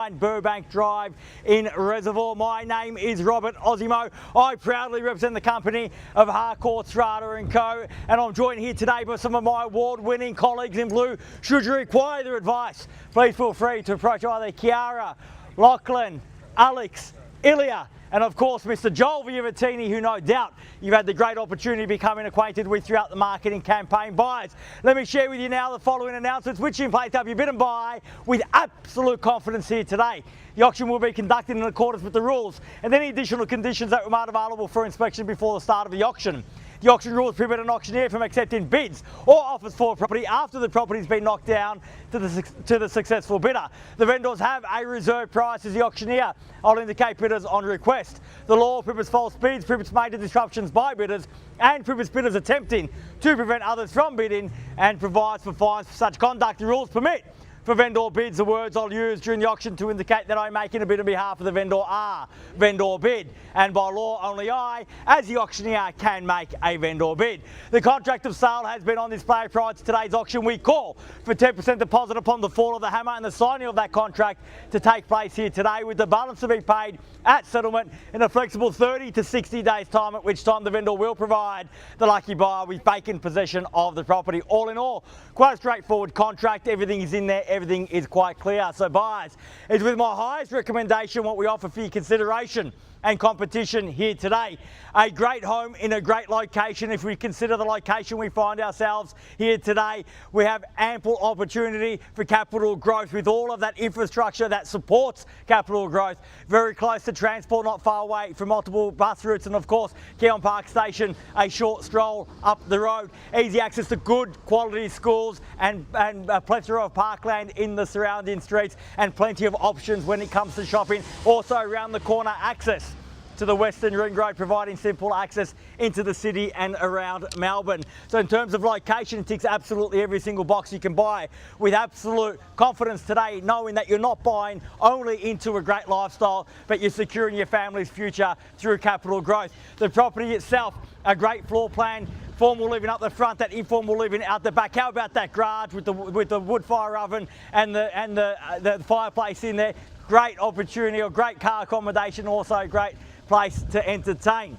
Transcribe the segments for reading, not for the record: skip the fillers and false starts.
Burbank Drive in Reservoir. My name is Robert Ozzimo. I proudly represent the company of Harcourts, Rata & Co. And I'm joined here today by some of my award-winning colleagues in blue. Should you require their advice, please feel free to approach either Kiara, Lachlan, Alex, Ilya, and of course Mr. Joel Viavattene, who no doubt you've had the great opportunity of becoming acquainted with throughout the marketing campaign. Buyers, let me share with you now the following announcements which in place help you bid and buy with absolute confidence here today. The auction will be conducted in accordance with the rules and any additional conditions that were made available for inspection before the start of the auction. The auction rules prohibit an auctioneer from accepting bids or offers for a property after the property has been knocked down to the successful bidder. The vendors have a reserve price as the auctioneer. I'll indicate bidders on request. The law prohibits false bids, prohibits major disruptions by bidders, and prohibits bidders attempting to prevent others from bidding, and provides for fines for such conduct. The rules permit for vendor bids. The words I'll use during the auction to indicate that I'm making a bid on behalf of the vendor are vendor bid, and by law only I, as the auctioneer, can make a vendor bid. The contract of sale has been on display prior to today's auction. We call for 10% deposit upon the fall of the hammer and the signing of that contract to take place here today, with the balance to be paid at settlement in a flexible 30 to 60 days time, at which time the vendor will provide the lucky buyer with vacant possession of the property. All in all, quite a straightforward contract. Everything is in there, everything is quite clear. So buyers, it's with my highest recommendation what we offer for your consideration and competition here today. A great home in a great location. If we consider the location we find ourselves here today, we have ample opportunity for capital growth with all of that infrastructure that supports capital growth. Very close to transport, not far away from multiple bus routes, and of course Keon Park Station, a short stroll up the road. Easy access to good quality schools and a plethora of parkland in the surrounding streets, and plenty of options when it comes to shopping. Also around the corner, access to the Western Ring Road, providing simple access into the city and around Melbourne. So in terms of location, it ticks absolutely every single box you can buy with absolute confidence today, knowing that you're not buying only into a great lifestyle, but you're securing your family's future through capital growth. The property itself, a great floor plan, formal living up the front, that informal living out the back. How about that garage with the wood fire oven and the fireplace in there? Great opportunity, or great car accommodation, also great place to entertain.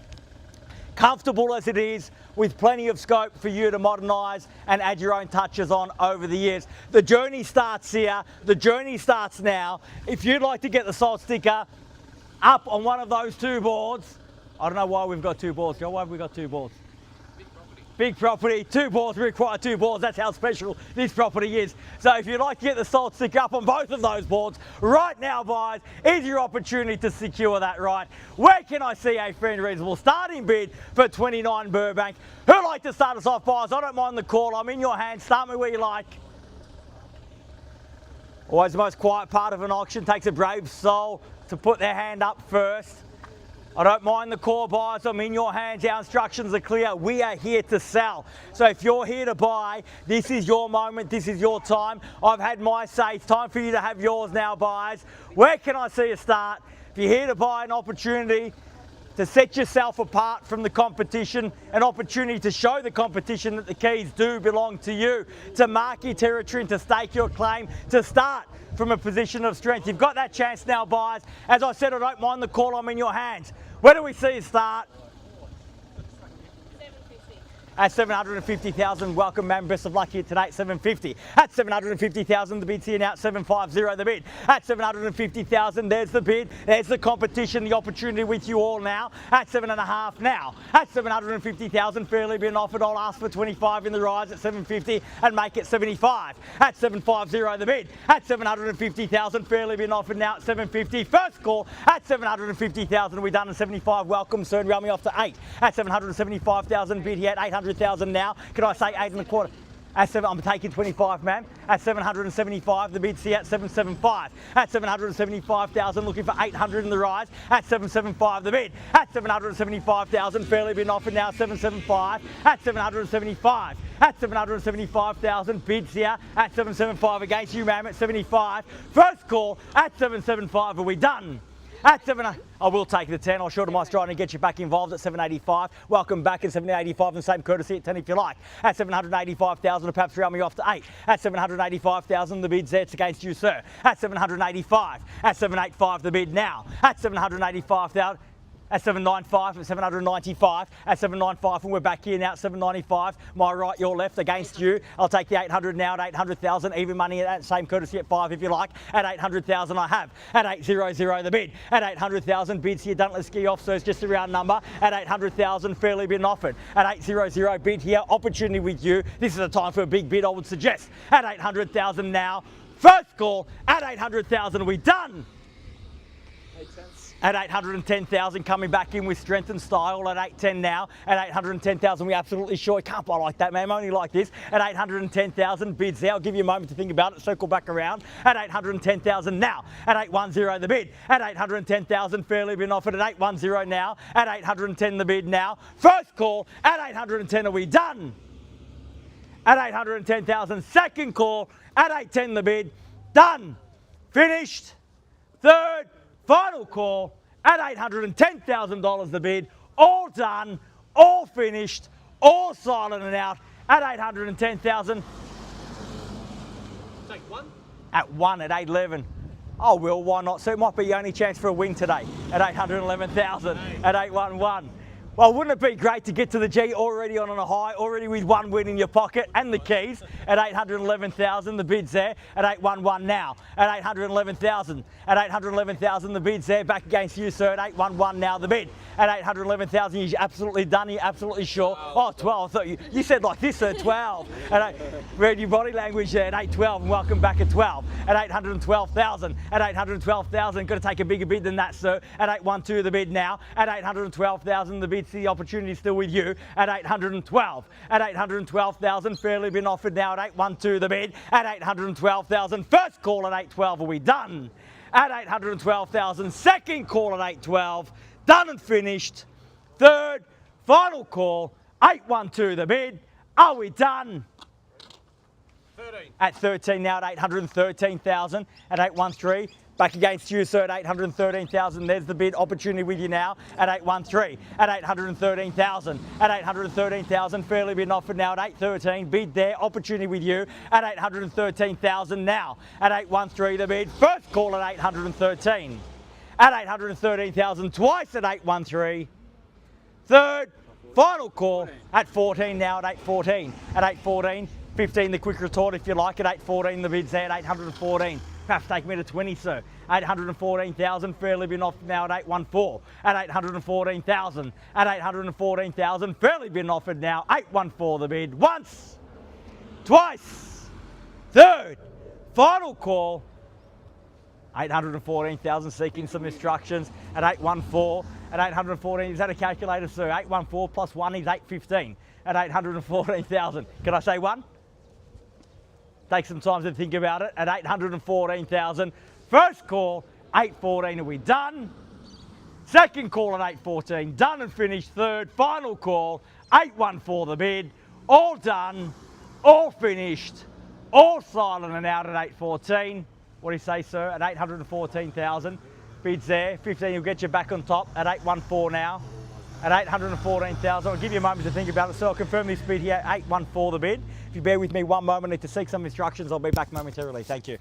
Comfortable as it is, with plenty of scope for you to modernise and add your own touches on over the years. The journey starts here, the journey starts now. If you'd like to get the salt sticker up on one of those two boards, I don't know why we've got two boards, Joe. Why have we got two boards? Big property, two boards, we require two boards. That's how special this property is. So if you'd like to get the salt stick up on both of those boards right now, buyers, is your opportunity to secure that right. Where can I see a fair and reasonable starting bid for 29 Burbank? Who'd like to start us off, buyers? I don't mind the call. I'm in your hands. Start me where you like. Always the most quiet part of an auction. Takes a brave soul to put their hand up first. I don't mind the call, buyers. I'm in your hands. Our instructions are clear. We are here to sell. So if you're here to buy, this is your moment. This is your time. I've had my say. It's time for you to have yours now, buyers. Where can I see you start? If you're here to buy, an opportunity to set yourself apart from the competition, an opportunity to show the competition that the keys do belong to you, to mark your territory and to stake your claim, to start from a position of strength. You've got that chance now, buyers. As I said, I don't mind the call. I'm in your hands. Where do we see you start? At 750,000, welcome, man. Best of luck here today at 750. At 750,000, the bid's here now at 750. The bid at 750,000. There's the bid. There's the competition, the opportunity with you all now. At 7.5 now. At 750,000, fairly being offered. I'll ask for 25 in the rise at 750 and make it 75. At 750, the bid at 750,000, fairly being offered now at 750. First call at 750,000. We're done at 75. Welcome, sir. Round me off to 8. At 775,000, bid here at 800,000 now. Can I say 8.25? At 7, I'm taking 25, ma'am. At 775, the bid's here at 775. At 775,000, looking for 800 in the rise. At 775, the bid. At 775,000, fairly been offered now. 775. At 775. At 775,000, bids here at 775 against you, ma'am, at 75. First call at 775. Are we done? At 7, I will take the 10. I'll shorten my stride and get you back involved at 785. Welcome back at 785 and same courtesy at 10 if you like. At 785,000 or perhaps round me off to 8. At 785,000 the bid's there, it's against you, sir. At 785. At 785 the bid now. At 785,000. At 795, at 795, at 795, and we're back here now at 795. My right, your left, against you. I'll take the 800 now at 800,000. Even money at that same courtesy at 5 if you like. At 800,000 I have. At 800 the bid. At 800,000 bids here. Don't let ski off, so it's just a round number. At 800,000 fairly been offered. At 800 bid here. Opportunity with you. This is a time for a big bid, I would suggest. At 800,000 now. First call. At 800,000 are we done? Makes sense. At 810,000 coming back in with strength and style at 810 now. At 810,000 we absolutely sure. You can't buy like that, man. Only like this. At 810,000 bids there. I'll give you a moment to think about it. Circle back around. At 810,000 now. At 810 the bid. At 810,000 fairly been offered at 810 now. At 810 the bid now. First call. At 810 are we done? At 810,000 second call. At 810 the bid. Done. Finished. Third. Final call at $810,000 the bid. All done, all finished, all silent and out at 810,000. Take one? At 1 at 811. Oh, well, why not? So it might be your only chance for a win today at 811,000 at 811. Well, wouldn't it be great to get to the G already on a high, already with one win in your pocket and the keys at 811,000, the bid's there at 811 now, at 811,000, at 811,000, the bid's there, back against you, sir, at 811 now, the bid, at 811,000, you're absolutely done, you're absolutely sure. Oh, 12, I thought you said like this, sir, 12. Read your body language there at 812, and welcome back at 12, at 812,000, at 812,000, got to take a bigger bid than that, sir, at 812, the bid now, at 812,000, the bid. The opportunity still with you at 812. At 812,000, fairly been offered now at 812 the bid. At 812,000, first call at 812, are we done? At 812,000, second call at 812, done and finished. Third, final call, 812 the bid, are we done? 13. At 13 now at 813,000, at 813. Back against you, sir, at 813,000. There's the bid. Opportunity with you now at 813. At 813,000. At 813,000. Fairly been offered now at 813. Bid there. Opportunity with you at 813,000 now. At 813 the bid. First call at 813. At 813,000 twice at 813. Third, final call at 14 now at 814. At 814. 15 the quick retort if you like at 814. The bid's there at 814. Perhaps take me to 20, sir. 814,000, fairly been offered now at 814. At 814,000. At 814,000, fairly been offered now. 814 the bid. Once, twice, third, final call. 814,000, seeking some instructions at 814. At 814, is that a calculator, sir? 814 plus 1 is 815. At 814,000. Can I say 1? Take some time to think about it. At 814,000, first call, 814, are we done? Second call at 814, done and finished. Third, final call, 814 the bid. All done, all finished, all silent and out at 814. What do you say, sir? At 814,000, bids there. 15 will get you back on top at 814 now. At 814,000, I'll give you a moment to think about it. So I'll confirm this bid here, 814 the bid. If you bear with me one moment, I need to seek some instructions. I'll be back momentarily. Thank you.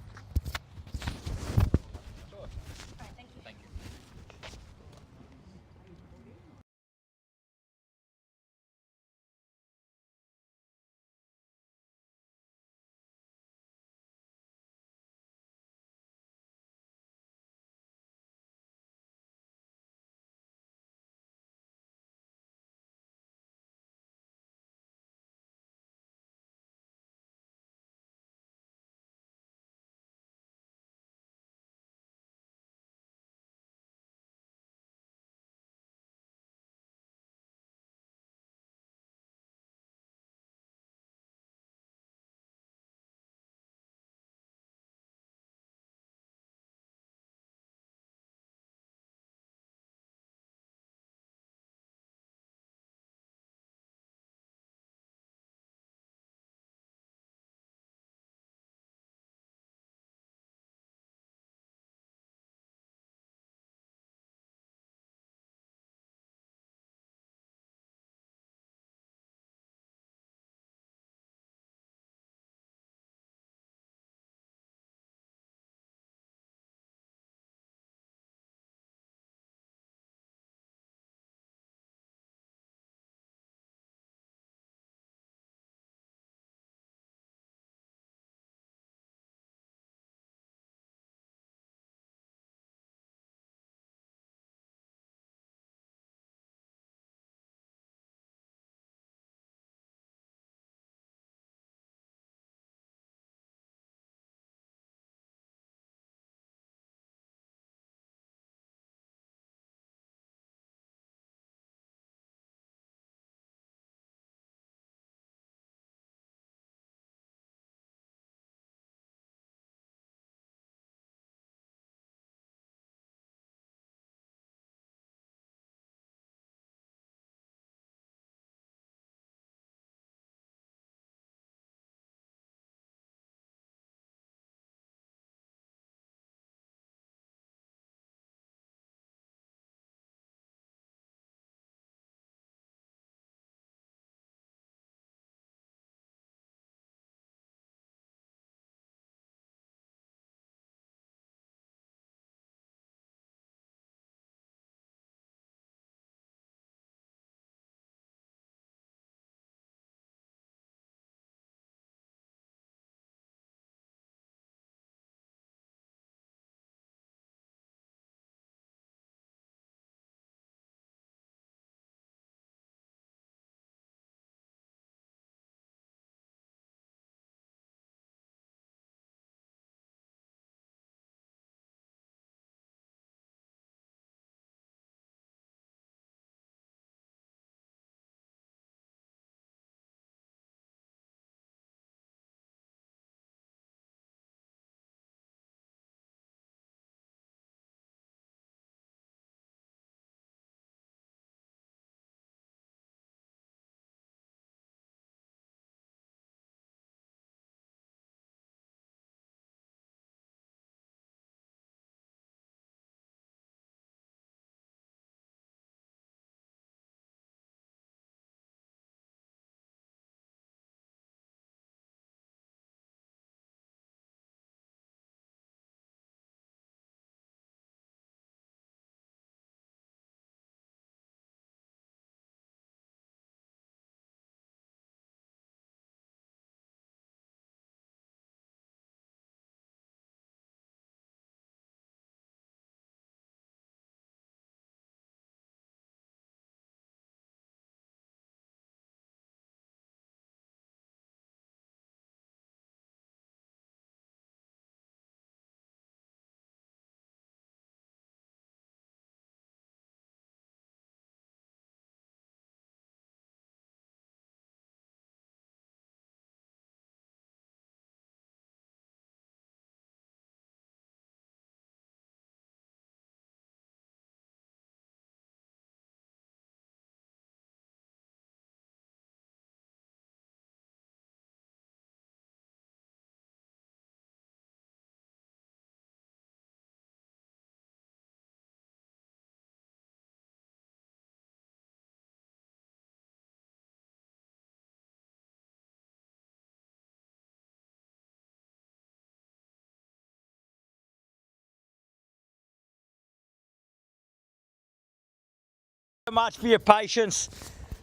Much for your patience.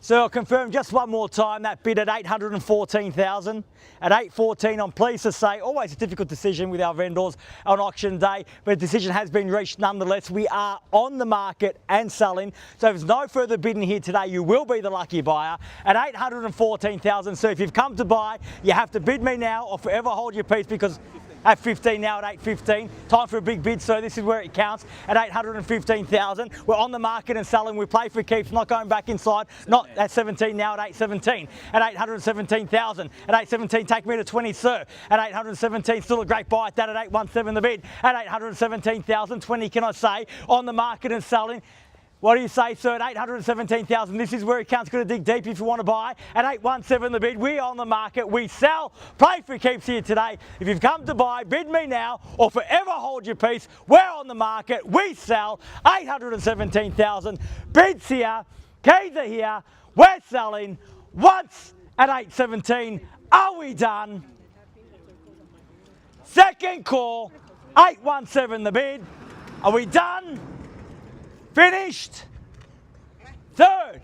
So I'll confirm just one more time that bid at 814,000. At 814, I'm pleased to say, always a difficult decision with our vendors on auction day, but a decision has been reached nonetheless. We are on the market and selling. So if there's no further bidding here today, you will be the lucky buyer at 814,000. So if you've come to buy, you have to bid me now or forever hold your peace, because at 15 now, at 815, time for a big bid, so this is where it counts at 815,000. We're on the market and selling. We play for keeps, not going back inside. Not at 17 now, at 817, at 817,000. At 817, take me to 20, sir. At 817, still a great buy at that. At 817 the bid. At 817,000, 20 can I say, on the market and selling. What do you say, sir? At 817,000, this is where it counts. Got to dig deep if you want to buy. At 817 the bid, we're on the market, we sell. Play for keeps here today. If you've come to buy, bid me now or forever hold your peace. We're on the market, we sell. 817,000, bids here, keys are here, we're selling. Once at 817, are we done? Second call, 817 the bid. Are we done? Finished. Third,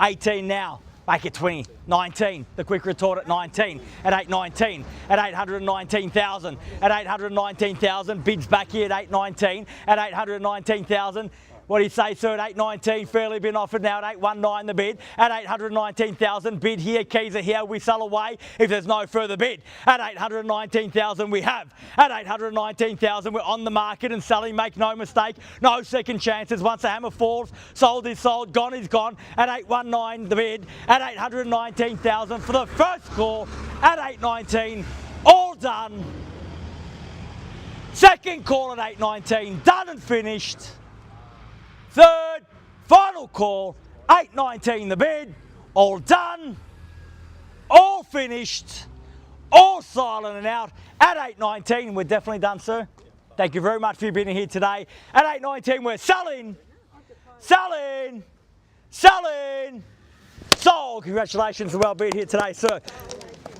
18 now. Back at 20, 19. The quick retort at 19. At 819, at 819,000. At 819,000, bids back here at 819. At 819,000. What do you say, sir? At 819, fairly been offered now at 819 the bid. At 819,000, bid here, keys are here, we sell away if there's no further bid. At 819,000 we have. At 819,000 we're on the market and selling, make no mistake. No second chances. Once the hammer falls, sold is sold, gone is gone. At 819 the bid. At 819,000 for the first call. At 819, all done. Second call at 819, done and finished. Third, final call, 819 the bid, all done, all finished, all silent and out. At 819, we're definitely done, sir. Thank you very much for being here today. At 819, we're selling, selling, selling, sold. Congratulations and well being here today, sir.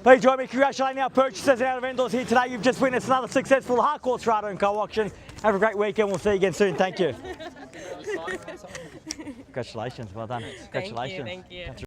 Please join me congratulating our purchasers and our vendors here today. You've just witnessed another successful Harcourts Rata & Co auction. Have a great weekend. We'll see you again soon. Thank you. Congratulations. Well done. Congratulations. Thank you.